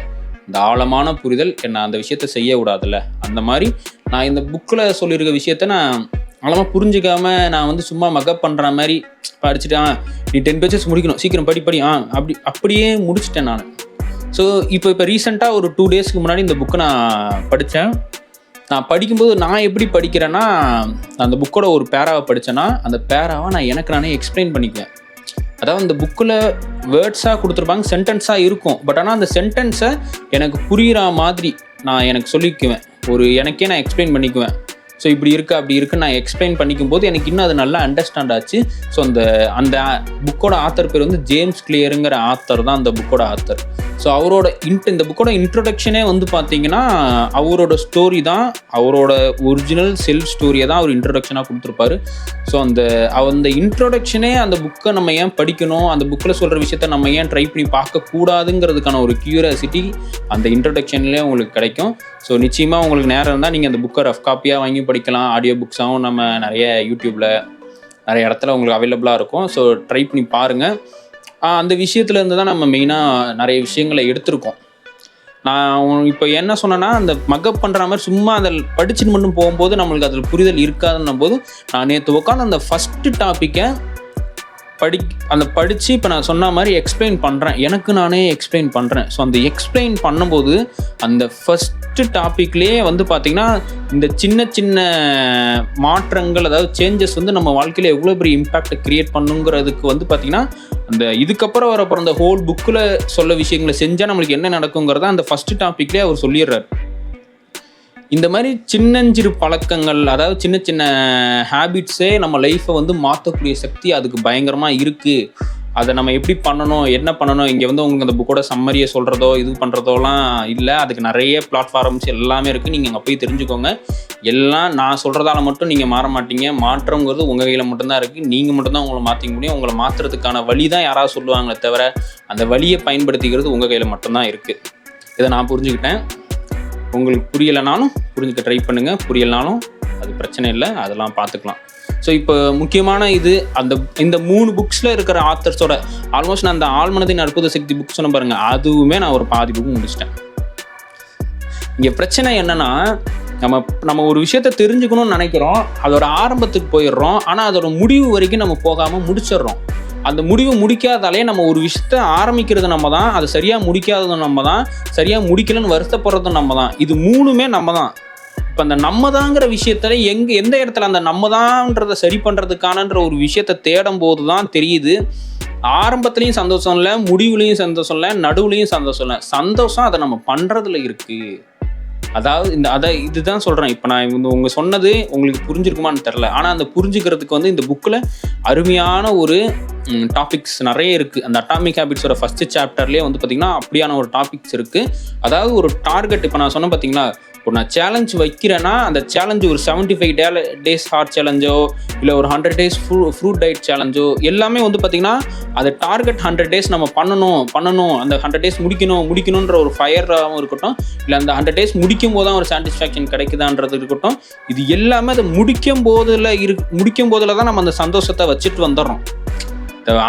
இந்த ஆழமான புரிதல் என்னை அந்த விஷயத்த செய்ய விடாதுல்ல. அந்த மாதிரி நான் இந்த புக்கில் சொல்லியிருக்க விஷயத்த நான் ஆழமாக புரிஞ்சிக்காமல் நான் வந்து சும்மா மக்கப் பண்ணுற மாதிரி படிச்சுட்டு நீ 10 pages முடிக்கணும், சீக்கிரம் படி அப்படியே முடிச்சிட்டேன் நான். ஸோ இப்போ ரீசெண்டாக ஒரு 2 daysக்கு முன்னாடி இந்த புக்கை நான் படித்தேன். நான் படிக்கும்போது நான் எப்படி படிக்கிறேன்னா, அந்த புக்கோட ஒரு பேராவை படித்தேன்னா அந்த பேராவை நான் எனக்கு நானே எக்ஸ்பிளைன் பண்ணிக்குவேன். அதாவது இந்த புக்கில் வேர்ட்ஸாக கொடுத்துருப்பாங்க, சென்டென்ஸாக இருக்கும். பட் ஆனால் அந்த சென்டென்ஸை எனக்கு புரிகிற மாதிரி நான் எனக்கு சொல்லிக்குவேன். எனக்கே நான் எக்ஸ்பிளைன் பண்ணிக்குவேன். ஸோ இப்படி இருக்குது அப்படி இருக்குன்னு நான் எக்ஸ்பிளைன் பண்ணிக்கும் போது எனக்கு இன்னும் அது நல்லா அண்டர்ஸ்டாண்ட் ஆச்சு. ஸோ அந்த புக்கோட ஆத்தர் பேர் வந்து ஜேம்ஸ் கிளியருங்கிற ஆத்தர் தான் அந்த புக்கோட ஆத்தர். ஸோ அவரோட இந்த புக்கோட இன்ட்ரொடக்ஷனே வந்து பார்த்தீங்கன்னா அவரோட ஸ்டோரி தான், அவரோட ஒரிஜினல் செல்ஃப் ஸ்டோரியை தான் அவர் இன்ட்ரொடக்ஷனாக கொடுத்துருப்பாரு. ஸோ அந்த இன்ட்ரொடக்ஷனே அந்த புக்கை நம்ம ஏன் படிக்கணும், அந்த புக்கில் சொல்கிற விஷயத்த நம்ம ஏன் ட்ரை பண்ணி பார்க்கக்கூடாதுங்கிறதுக்கான ஒரு கியூரியாசிட்டி அந்த இன்ட்ரொடக்ஷன்லேயே உங்களுக்கு கிடைக்கும். ஸோ நிச்சயமாக உங்களுக்கு நேரம் இருந்தால் நீங்கள் அந்த புக்கை ரஃப் காப்பியாக வாங்கி படிக்கலாம். ஆடியோ புக்ஸாகவும் நம்ம நிறைய யூடியூப்பில் நிறைய இடத்துல உங்களுக்கு அவைலபிளாக இருக்கும். ஸோ ட்ரை பண்ணி பாருங்கள். அந்த விஷயத்துலேருந்து தான் நம்ம மெயினாக நிறைய விஷயங்களை எடுத்திருக்கோம். நான் இப்போ என்ன சொன்னேன்னா, அந்த மக்கப் பண்ணுற மாதிரி சும்மா அதில் படிச்சுட்டு மட்டும் போகும்போது நம்மளுக்கு அதில் புரிதல் இருக்காதுன்னும் போது நான் நேற்று உட்காந்து அந்த ஃபஸ்ட்டு டாப்பிக்கை படித்து இப்போ நான் சொன்ன மாதிரி எக்ஸ்பிளைன் பண்ணுறேன், எனக்கு நானே எக்ஸ்பிளைன் பண்ணுறேன். ஸோ அந்த எக்ஸ்பிளைன் பண்ணும்போது அந்த ஃபஸ்ட்டு டாப்பிக்லேயே வந்து பார்த்திங்கன்னா இந்த சின்ன சின்ன மாற்றங்கள், அதாவது சேஞ்சஸ் வந்து நம்ம வாழ்க்கையில் எவ்வளோ பெரிய இம்பேக்டை க்ரியேட் பண்ணுங்கிறதுக்கு வந்து பார்த்திங்கன்னா இதுக்கப்புறம் வரப்போகிற அந்த ஹோல் புக்கில் சொல்ல விஷயங்களை செஞ்சால் நம்மளுக்கு என்ன நடக்குங்கிறத அந்த ஃபஸ்ட்டு டாப்பிக்லேயே அவர் சொல்லிடுறார். இந்த மாதிரி சின்னஞ்சிறு பழக்கங்கள், அதாவது சின்ன சின்ன ஹேபிட்ஸே நம்ம லைஃப்பை வந்து மாற்றக்கூடிய சக்தி அதுக்கு பயங்கரமாக இருக்குது. அதை நம்ம எப்படி பண்ணணும், என்ன பண்ணணும், இங்கே வந்து உங்களுக்கு அந்த புக்கோட சம்மரியை சொல்கிறதோ இது பண்ணுறதோலாம் இல்லை. அதுக்கு நிறைய பிளாட்ஃபார்ம்ஸ் எல்லாமே இருக்குது. நீங்கள் அங்கே போய் தெரிஞ்சுக்கோங்க. எல்லாம் நான் சொல்கிறதால மட்டும் நீங்கள் மாற மாட்டீங்க. மாற்றங்கிறது உங்கள் கையில் மட்டும்தான் இருக்குது. நீங்கள் மட்டும்தான் உங்களை மாற்றிக்க முடியும். உங்களை மாற்றுறதுக்கான வழி தான் யாராவது சொல்லுவாங்களே தவிர அந்த வழியை பயன்படுத்திக்கிறது உங்கள் கையில் மட்டும்தான் இருக்குது. இதை நான் புரிஞ்சுக்கிட்டேன். உங்களுக்கு புரியலைனாலும் புரிஞ்சுக்க ட்ரை பண்ணுங்கள். புரியலைனாலும் அது பிரச்சனை இல்லை, அதெல்லாம் பார்த்துக்கலாம். ஸோ இப்போ முக்கியமான இந்த 3 புக்ஸில் இருக்கிற ஆத்தர்ஸோட ஆல்மோஸ்ட் நான் அந்த ஆழ்மனதின் அற்புத சக்தி புக் சொன்ன பாருங்கள், அதுவுமே நான் ஒரு பாதி புக்கு முடிச்சிட்டேன். இங்கே பிரச்சனை என்னென்னா, நம்ம ஒரு விஷயத்த தெரிஞ்சுக்கணும்னு நினைக்கிறோம், அதோட ஆரம்பத்துக்கு போயிடுறோம். ஆனால் அதோட முடிவு வரைக்கும் நம்ம போகாமல் முடிச்சிடுறோம். அந்த முடிவை முடிக்காதாலே நம்ம ஒரு விஷயத்த ஆரம்பிக்கிறது நம்ம தான், அதை சரியாக முடிக்காததும் நம்ம தான், சரியாக முடிக்கலன்னு வருத்தப்படுறதும் நம்ம தான். இது 3மே நம்ம தான். இப்போ அந்த நம்ம தாங்கிற விஷயத்துல எந்த இடத்துல அந்த நம்ம தான்றதை சரி பண்ணுறதுக்கானன்ற ஒரு விஷயத்த தேடும் போது தான் தெரியுது, ஆரம்பத்துலேயும் சந்தோஷம் இல்லை, முடிவுலையும் சந்தோஷம் இல்லை, நடுவுலையும் சந்தோஷம் இல்லை. சந்தோஷம் அதை நம்ம பண்ணுறதுல இருக்குது. அதாவது இதுதான் சொல்கிறேன். இப்போ நான் உங்க சொன்னது உங்களுக்கு புரிஞ்சிருக்குமான்னு தெரில. ஆனால் அந்த புரிஞ்சுக்கிறதுக்கு வந்து இந்த புக்கில் அருமையான ஒரு டாபிக்ஸ் நிறைய இருக்குது. அந்த அட்டாமிக் ஹேபிட்ஸோட ஃபஸ்ட்டு சாப்டர்லேயே வந்து பார்த்திங்கன்னா அப்படியான ஒரு டாபிக்ஸ் இருக்குது. அதாவது ஒரு டார்கெட், இப்போ நான் சொன்னேன் பார்த்தீங்களா, நான் சேலஞ்ச் வைக்கிறேன்னா அந்த சேலஞ்சு ஒரு 75 days ஹார்ட் சேலஞ்சோ இல்லை ஒரு 100 days ஃப்ரூட் டயட் சேலஞ்சோ எல்லாமே வந்து பார்த்திங்கன்னா அது டார்கெட் 100 days நம்ம பண்ணணும் அந்த 100 days முடிக்கணுன்ற ஒரு ஃபயராகவும் இருக்கட்டும், இல்லை அந்த 100 days முடிக்கும் போது தான் ஒரு சாட்டிஸ்ஃபேக்ஷன் கிடைக்குதான்றது இருக்கட்டும், இது எல்லாமே அதை முடிக்கும் போதில் தான் நம்ம அந்த சந்தோஷத்தை வச்சுட்டு வந்துடுறோம்.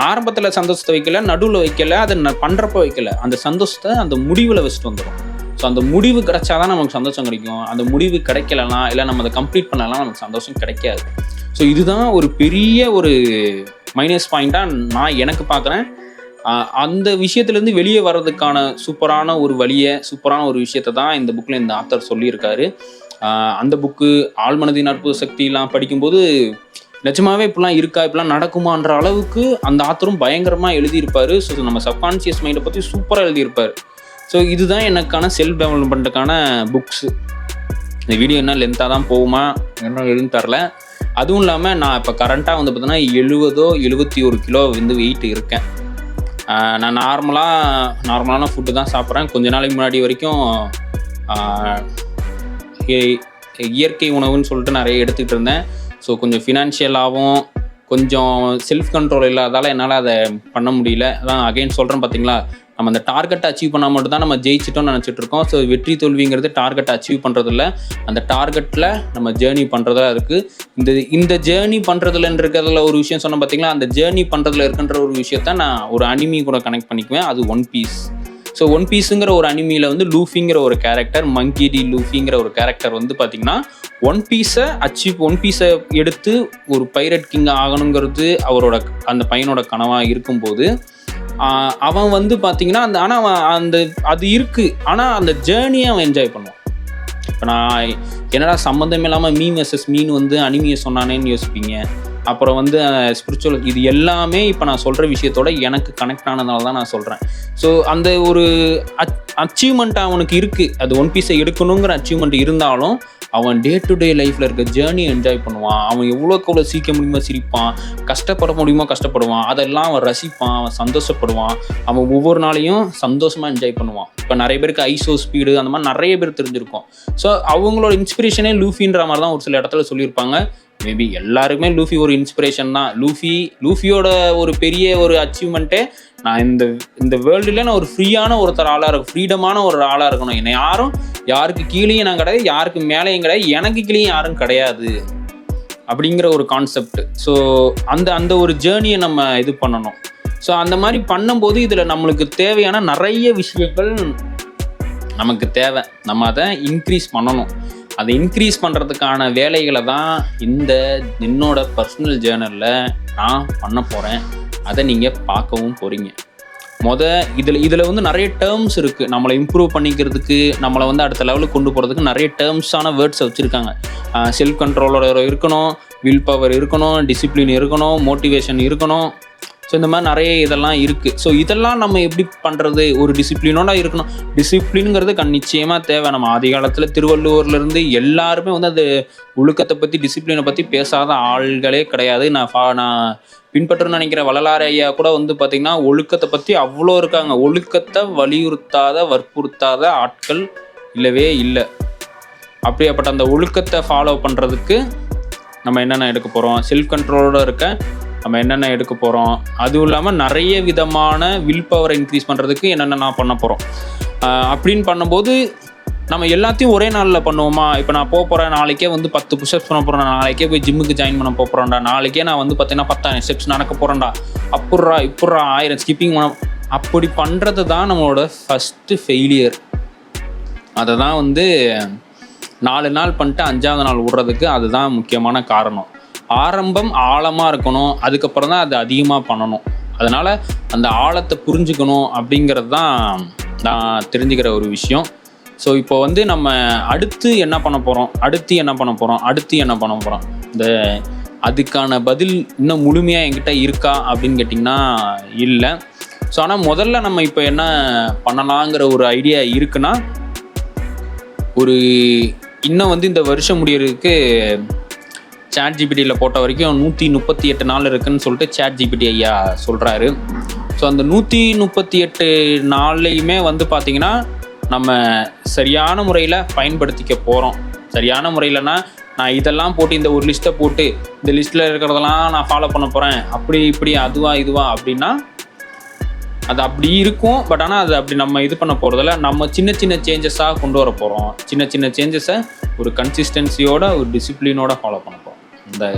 ஆரம்பத்தில் சந்தோஷத்தை வைக்கல, நடுவில் வைக்கல, அதை பண்ணுறப்ப வைக்கல, அந்த சந்தோஷத்தை அந்த முடிவில் வச்சுட்டு வந்துடும். ஸோ அந்த முடிவு கிடைச்சாதான் நமக்கு சந்தோஷம் கிடைக்கும். அந்த முடிவு கிடைக்கலனா இல்லை நம்ம அதை கம்ப்ளீட் பண்ணலாம் நமக்கு சந்தோஷம் கிடைக்காது. ஸோ இதுதான் ஒரு பெரிய ஒரு மைனஸ் பாயிண்ட்டாக நான் எனக்கு பார்க்குறேன். அந்த விஷயத்துலேருந்து வெளியே வர்றதுக்கான சூப்பரான ஒரு வழியை, சூப்பரான ஒரு விஷயத்தை தான் இந்த புக்கில் இந்த ஆத்தர் சொல்லியிருக்காரு. அந்த புக்கு ஆழ்மனதின் அற்புத சக்தியெலாம் படிக்கும்போது நிஜமாவே இப்படிலாம் இருக்கா, இப்படிலாம் நடக்குமான்ற அளவுக்கு அந்த ஆத்தரும் பயங்கரமாக எழுதியிருப்பார். ஸோ நம்ம சப்கான்ஷியஸ் மைண்டை பற்றி சூப்பராக எழுதியிருப்பார். ஸோ இதுதான் எனக்கான செல்ஃப் டெவலப்மெண்ட்டுக்கான புக்ஸு. இந்த வீடியோ என்ன லென்த்தாக தான் போகுமா என்ன எழுதுன்னு தரல. அதுவும் இல்லாமல் நான் இப்போ கரண்ட்டாக வந்து பார்த்தீங்கன்னா 71 கிலோ வந்து வெயிட் இருக்கேன். நான் நார்மலான ஃபுட்டு தான் சாப்பிட்றேன். கொஞ்ச நாளைக்கு முன்னாடி வரைக்கும் இயற்கை உணவுன்னு சொல்லிட்டு நிறைய எடுத்துக்கிட்டு இருந்தேன். ஸோ கொஞ்சம் ஃபினான்ஷியலாகவும் கொஞ்சம் செல்ஃப் கண்ட்ரோல் இல்லாதால என்னால் அதை பண்ண முடியல. அதான் அகைன் சொல்கிறேன் பார்த்தீங்களா, நம்ம அந்த டார்கெட்டை அச்சீவ் பண்ணால் மட்டும் தான் நம்ம ஜெயிச்சிட்டோம்னு நினச்சிட்டு இருக்கோம். ஸோ வெற்றி தோல்விங்கிறது டார்கெட்டை அச்சீவ் பண்ணுறதில்ல, அந்த டார்கெட்டில் நம்ம ஜேர்னி பண்ணுறதா இருக்குது. இந்த ஜேர்னி பண்ணுறதுலன்னு இருக்கிறதுல ஒரு விஷயம் சொன்னேன் பார்த்தீங்களா, அந்த ஜேர்னி பண்ணுறதுல இருக்குன்ற ஒரு விஷயத்த நான் ஒரு அனிமி கூட கனெக்ட் பண்ணிக்குவேன். அது ஒன் பீஸ். ஸோ ஒன் பீஸுங்கிற ஒரு அனிமியில் வந்து லூஃபிங்கிற ஒரு கேரக்டர், மங்கி டி லூஃபிங்கிற ஒரு கேரக்டர் வந்து பார்த்திங்கன்னா ஒன் பீஸை எடுத்து ஒரு பைரட் கிங் ஆகணுங்கிறது அவரோட அந்த பையனோட கனவாக இருக்கும்போது அவன் வந்து பார்த்தீங்கன்னா அது இருக்குது. ஆனால் அந்த ஜேர்னியை அவன் என்ஜாய் பண்ணுவான். இப்போ நான் என்னடா சம்மந்தம் இல்லாமல் மீன் வெர்சஸ் மீன் வந்து அனிமியை சொன்னானேன்னு யோசிப்பீங்க. அப்புறம் வந்து ஸ்பிரிச்சுவல், இது எல்லாமே இப்போ நான் சொல்கிற விஷயத்தோட எனக்கு கனெக்ட் ஆனதுனால தான் நான் சொல்கிறேன். ஸோ அந்த ஒரு அச்சீவ்மெண்ட் அவனுக்கு இருக்குது. அது ஒன் பீஸை எடுக்கணுங்கிற அச்சீவ்மெண்ட் இருந்தாலும் அவன் டே டு டே லைஃப்பில் இருக்க ஜேர்னியை என்ஜாய் பண்ணுவான். அவன் எவ்வளோக்கு எவ்வளோ சிரிக்க முடியுமோ சிரிப்பான், கஷ்டப்பட முடியுமோ கஷ்டப்படுவான், அதெல்லாம் அவன் ரசிப்பான், அவன் சந்தோஷப்படுவான், அவன் ஒவ்வொரு நாளையும் சந்தோஷமாக என்ஜாய் பண்ணுவான். இப்போ நிறைய பேருக்கு ஐசோ ஸ்பீடு அந்த மாதிரி நிறைய பேர் தெரிஞ்சிருக்கும். ஸோ அவங்களோட இன்ஸ்பிரேஷனே லூஃபின்ற மாதிரி தான் ஒரு சில இடத்துல சொல்லியிருப்பாங்க. மேபி எல்லாருக்குமே லூஃபி ஒரு இன்ஸ்பிரேஷன் தான். லூஃபியோட ஒரு பெரிய ஒரு அச்சீவ்மெண்ட்டே நான் இந்த வேர்ல்டுல நான் ஒரு ஃப்ரீயான ஃப்ரீடமான ஒரு ஆளாக இருக்கணும். என்னை யாருக்கு கீழேயும் நான் கிடையாது, யாருக்கு மேலேயும் கிடையாது, எனக்கு கீழேயும் யாரும் கிடையாது அப்படிங்கிற ஒரு கான்செப்ட். ஸோ அந்த ஒரு ஜேர்னியை நம்ம இது பண்ணணும். ஸோ அந்த மாதிரி பண்ணும்போது இதில் நம்மளுக்கு தேவையான நிறைய விஷயங்கள் நமக்கு தேவை. நம்ம அதை இன்க்ரீஸ் பண்ணணும். அதை இன்க்ரீஸ் பண்ணுறதுக்கான வேலைகளை தான் என்னோட பர்சனல் ஜேர்னலில் நான் பண்ண போகிறேன். அதை நீங்கள் பார்க்கவும் போகிறீங்க. இதில் வந்து நிறைய டேர்ம்ஸ் இருக்குது. நம்மளை இம்ப்ரூவ் பண்ணிக்கிறதுக்கு, நம்மளை வந்து அடுத்த லெவலுக்கு கொண்டு போகிறதுக்கு நிறைய டேர்ம்ஸான வேர்ட்ஸ் வச்சுருக்காங்க. செல்ஃப் கண்ட்ரோலோட இருக்கணும், வில் பவர் இருக்கணும், டிசிப்ளின் இருக்கணும், மோட்டிவேஷன் இருக்கணும். ஸோ இந்த மாதிரி நிறைய இதெல்லாம் இருக்குது. ஸோ இதெல்லாம் நம்ம எப்படி பண்ணுறது? ஒரு டிசிப்ளினோட இருக்கணும். டிசிப்ளினுங்கிறது நிச்சயமாக தேவை. நம்ம ஆதி காலத்தில் திருவள்ளுவர்லேருந்து எல்லாருமே வந்து அது ஒழுக்கத்தை பற்றி, டிசிப்ளினை பற்றி பேசாத ஆள்களே கிடையாது. நான் பின்பற்றணும்னு நினைக்கிற வள்ளலார் ஐயா கூட வந்து பார்த்திங்கன்னா ஒழுக்கத்தை பற்றி அவ்வளோ இருக்காங்க. ஒழுக்கத்தை வற்புறுத்தாத ஆட்கள் இல்லவே இல்லை. அப்படியாப்பட்ட அந்த ஒழுக்கத்தை ஃபாலோ பண்ணுறதுக்கு நம்ம என்னென்ன எடுக்க போகிறோம், செல்ஃப் கண்ட்ரோலோடு இருக்க நம்ம என்னென்ன எடுக்க போகிறோம், அதுவும் இல்லாமல் நிறைய விதமான வில் பவரை இன்க்ரீஸ் பண்ணுறதுக்கு என்னென்ன பண்ண போகிறோம் அப்படின்னு பண்ணும்போது நம்ம எல்லாத்தையும் ஒரே நாளில் பண்ணுவோமா? இப்போ நான் போகிறேன், நாளைக்கே வந்து 10 புஷ்அப்ஸ் பண்ண போகிறேன், நாளைக்கே போய் ஜிம்முக்கு ஜாயின் பண்ண போகிறேன்டா, நாளைக்கே நான் வந்து பார்த்தீங்கன்னா 10,000 ஸ்டெப்ஸ் நடக்க போகிறேன்டா, அப்புறா 1000 ஸ்கிப்பிங் பண்ண, அப்படி பண்ணுறது தான் நம்மளோட ஃபஸ்ட்டு ஃபெயிலியர். அதை தான் வந்து 4 நாள் பண்ணிட்டு 5ஆவது நாள் விடுறதுக்கு அதுதான் முக்கியமான காரணம். ஆரம்பம் ஆழமாக இருக்கணும், அதுக்கப்புறம் தான் அது அதிகமாக பண்ணணும். அதனால் அந்த ஆழத்தை புரிஞ்சுக்கணும் அப்படிங்கிறது தான் நான் தெரிஞ்சுக்கிற ஒரு விஷயம். ஸோ இப்போ வந்து நம்ம அடுத்து என்ன பண்ண போகிறோம், அதுக்கான பதில் இன்னும் முழுமையாக என்கிட்ட இருக்கா அப்படின்னு கேட்டிங்கன்னா இல்லை. ஸோ ஆனால் முதல்ல நம்ம இப்போ என்ன பண்ணலாங்கிற ஒரு ஐடியா இருக்குன்னா, இன்னும் வந்து இந்த வருஷம் முடியறதுக்கு ChatGPTயில் போட்ட வரைக்கும் 138 நாள் இருக்குன்னு சொல்லிட்டு ChatGPT ஐயா சொல்கிறாரு. ஸோ அந்த 138 நாள்லையுமே வந்து பார்த்திங்கன்னா நம்ம சரியான முறையில் பயன்படுத்திக்க போகிறோம். சரியான முறையிலனா நான் இதெல்லாம் போட்டு இந்த ஒரு லிஸ்ட்டை போட்டு இந்த லிஸ்ட்டில் இருக்கிறதெல்லாம் நான் ஃபாலோ பண்ண போகிறேன், அப்படி இப்படி இதுவா அப்படின்னா அது அப்படி இருக்கும். பட் ஆனால் அது அப்படி நம்ம இது பண்ண போகிறதில்ல. நம்ம சின்ன சின்ன சேஞ்சஸாக கொண்டு வர போகிறோம். சின்ன சின்ன சேஞ்சஸை ஒரு கன்சிஸ்டன்சியோட, ஒரு டிசிப்ளினோட ஃபாலோ பண்ண போகிறோம்.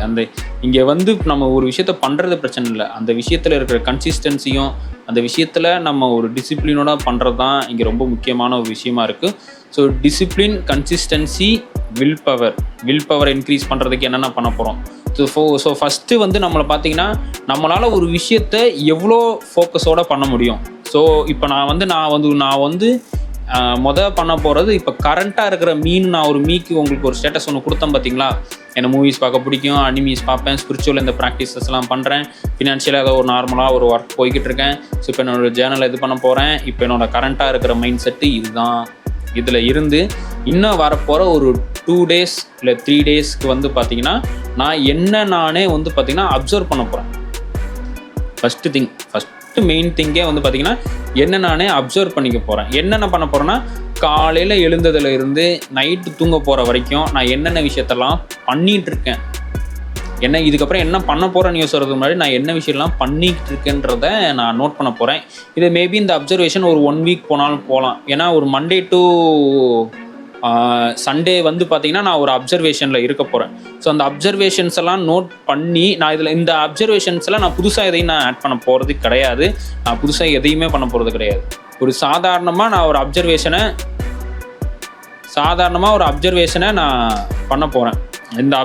அந்த இங்கே வந்து நம்ம ஒரு விஷயத்த பண்ணுறது பிரச்சனை இல்லை, அந்த விஷயத்தில் இருக்கிற கன்சிஸ்டன்சியும் அந்த விஷயத்தில் நம்ம ஒரு டிசிப்ளினோட பண்ணுறது தான் இங்கே ரொம்ப முக்கியமான ஒரு விஷயமா இருக்குது. So discipline, consistency, will power increase பண்ணுறதுக்கு என்னென்ன பண்ண போகிறோம். ஸோ ஃபஸ்ட்டு வந்து நம்மளை பார்த்தீங்கன்னா நம்மளால் ஒரு விஷயத்தை எவ்வளோ ஃபோக்கஸோடு பண்ண முடியும். ஸோ இப்போ நான் வந்து பண்ண போகிறது இப்போ கரண்ட்டாக இருக்கிற நான் ஒரு மீக்கு உங்களுக்கு ஒரு ஸ்டேட்டஸ் ஒன்று கொடுத்தேன் பார்த்தீங்களா. எனக்கு மூவிஸ் பார்க்க பிடிக்கும், அனிமீஸ் பார்ப்பேன், ஸ்பிரிச்சுவல் இந்த ப்ராக்டிசஸ்லாம் பண்ணுறேன், ஃபினான்ஷியலாக ஏதோ ஒரு நார்மலாக ஒரு ஒர்க் போய்கிட்டு இருக்கேன். ஸோ இப்போ என்னோடய ஜேர்னல் இது பண்ண போகிறேன். இப்போ என்னோடய கரண்ட்டாக இருக்கிற மைண்ட் செட்டு இதுதான். இதில் இருந்து இன்னும் வரப்போகிற ஒரு 2 days இல்லை 3 daysக்கு வந்து பார்த்திங்கன்னா நானே வந்து பார்த்திங்கன்னா அப்சர்வ் பண்ண போகிறேன். ஃபஸ்ட்டு மெயின் திங்கே வந்து பார்த்திங்கன்னா நானே அப்சர்வ் பண்ணிக்க போகிறேன். என்னென்ன பண்ண போகிறேன்னா காலையில் எழுந்ததுல இருந்து நைட்டு தூங்க போகிற வரைக்கும் நான் என்னென்ன விஷயத்தெல்லாம் பண்ணிகிட்ருக்கேன், இதுக்கப்புறம் என்ன பண்ண போகிறேன்னு யோசிக்கிறதுக்கு முன்னாடி நான் என்ன விஷயம்லாம் பண்ணிக்கிட்டு இருக்கேன்றத நான் நோட் பண்ண போகிறேன். இது மேபி இந்த அப்சர்வேஷன் ஒரு 1 week போனாலும் போகலாம். ஏன்னா ஒரு மண்டே டு சண்டே வந்து பார்த்திங்கன்னா நான் ஒரு அப்சர்வேஷனில் இருக்க போகிறேன். ஸோ அந்த அப்சர்வேஷன்ஸ் எல்லாம் நோட் பண்ணி இந்த அப்சர்வேஷன்ஸ்லாம் நான் புதுசாக எதையும் நான் ஆட் பண்ண போகிறது கிடையாது. நான் புதுசாக எதையுமே பண்ண போகிறது கிடையாது. ஒரு சாதாரணமாக நான் ஒரு அப்சர்வேஷனை நான் பண்ண போகிறேன். இந்த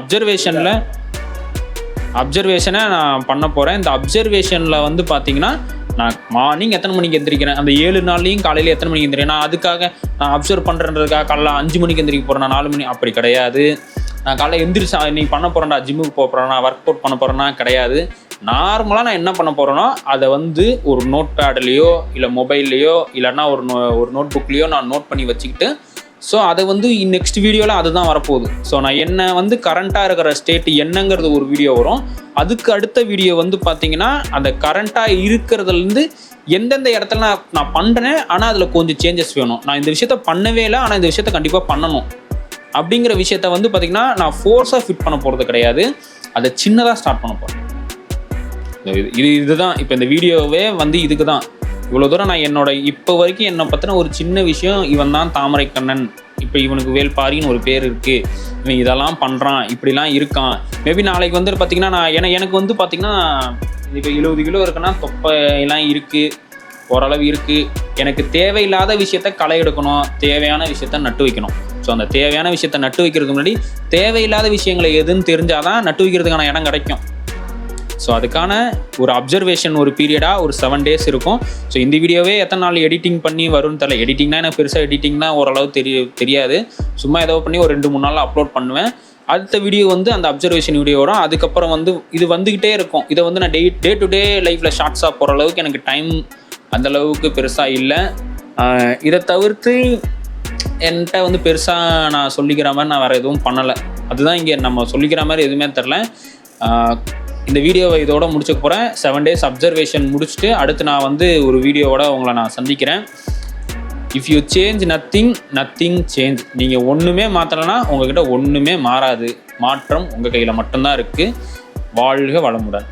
அப்சர்வேஷனை நான் பண்ண போகிறேன். இந்த அப்சர்வேஷனில் வந்து பார்த்திங்கன்னா நான் மார்னிங் எத்தனை மணிக்கு எந்திரிக்கிறேன், அந்த 7 நாள்லையும் காலையில் எத்தனை மணிக்கு எந்திரிக்கிறேன், நான் அதுக்காக நான் அப்சர்வ் பண்ணுறதுக்காக காலைல 5 மணிக்கு எந்திரிக்க போகிறேன், நான் 4 மணி அப்படி கிடையாது. நான் காலையில் எந்திரிச்சா நீ பண்ண போகிறேன்னா ஜிம்முக்கு போகிறேன்னா ஒர்க் அவுட் பண்ண போகிறேன்னா கிடையாது. நார்மலாக நான் என்ன பண்ண போகிறேன்னா அதை வந்து ஒரு நோட் பேட்லேயோ இல்லை மொபைல்லையோ இல்லைன்னா ஒரு நோட் புக்லேயோ நான் நோட் பண்ணி வச்சுக்கிட்டு ஸோ அதை வந்து நெக்ஸ்ட் வீடியோவில் அதுதான் வரப்போகுது. ஸோ நான் வந்து கரண்ட்டாக இருக்கிற ஸ்டேட் என்னங்கிறது ஒரு வீடியோ வரும். அதுக்கு அடுத்த வீடியோ வந்து பார்த்திங்கன்னா அந்த கரண்ட்டாக இருக்கிறதுலேருந்து எந்தெந்த இடத்துல நான் பண்ணுறேன், ஆனால் அதில் கொஞ்சம் சேஞ்சஸ் வேணும். நான் இந்த விஷயத்த பண்ணவே இல்லை, ஆனால் இந்த விஷயத்த கண்டிப்பாக பண்ணணும் அப்படிங்கிற விஷயத்த வந்து பார்த்திங்கன்னா நான் ஃபோர்ஸாக ஃபிட் பண்ண போகிறது கிடையாது, அதை சின்னதாக ஸ்டார்ட் பண்ண போகிறேன். இதுதான் இப்போ இந்த வீடியோவே வந்து இதுக்கு தான். இவ்வளோ தூரம் நான் இப்போ வரைக்கும் என்னை பற்றின ஒரு சின்ன விஷயம், இவன் தான் தாமரைக்கண்ணன், இப்போ இவனுக்கு வேல்பாரின்னு ஒரு பேர் இருக்குது, இவன் இதெல்லாம் பண்ணுறான், இப்படிலாம் இருக்கான். மேபி நாளைக்கு வந்து பார்த்திங்கன்னா எனக்கு வந்து பார்த்திங்கன்னா இப்போ 70 கிலோ இருக்குன்னா தொப்பையெல்லாம் இருக்குது, ஓரளவு இருக்குது. எனக்கு தேவையில்லாத விஷயத்த களை எடுக்கணும், தேவையான விஷயத்த நட்டு வைக்கணும். ஸோ அந்த தேவையான விஷயத்த நட்டு வைக்கிறதுக்கு முன்னாடி தேவையில்லாத விஷயங்களை எதுன்னு தெரிஞ்சால் தான் நட்டு வைக்கிறதுக்கான இடம் கிடைக்கும். ஸோ அதுக்கான ஒரு அப்சர்வேஷன் ஒரு பீரியடாக ஒரு 7 days இருக்கும். ஸோ இந்த வீடியோவே எத்தனை நாள் எடிட்டிங் பண்ணி வரும்னு தெரியல. எடிட்டிங்னா எனக்கு பெருசாக எடிட்டிங்னா ஓரளவு தெரியாது. சும்மா ஏதோ பண்ணி ஒரு 2-3 நாளில் அப்லோட் பண்ணுவேன். அடுத்த வீடியோ வந்து அந்த அப்சர்வேஷன் வீடியோ வரும். அதுக்கப்புறம் வந்து இது வந்துக்கிட்டே இருக்கும். இதை வந்து நான் டே டு டே லைஃப்பில் ஷார்ட்ஸாக போகிற அளவுக்கு எனக்கு டைம் அந்தளவுக்கு பெருசாக இல்லை. இதை தவிர்த்து என்கிட்ட வந்து பெருசாக நான் சொல்லிக்கிற மாதிரி நான் வேறு எதுவும் பண்ணலை. அதுதான் இங்கே நம்ம சொல்லிக்கிற மாதிரி எதுவுமே தெரில. இந்த வீடியோவை இதோட முடிச்சுக்க போகிறேன். 7 days அப்சர்வேஷன் முடிச்சுட்டு அடுத்து நான் வந்து ஒரு வீடியோவோட உங்களை நான் சந்திக்கிறேன். If you change nothing change. நீங்கள் ஒன்றுமே மாற்றலைன்னா உங்கள்கிட்ட ஒன்றுமே மாறாது. மாற்றம் உங்கள் கையில் மட்டும்தான் இருக்குது. வாழ்க வளமுடன்.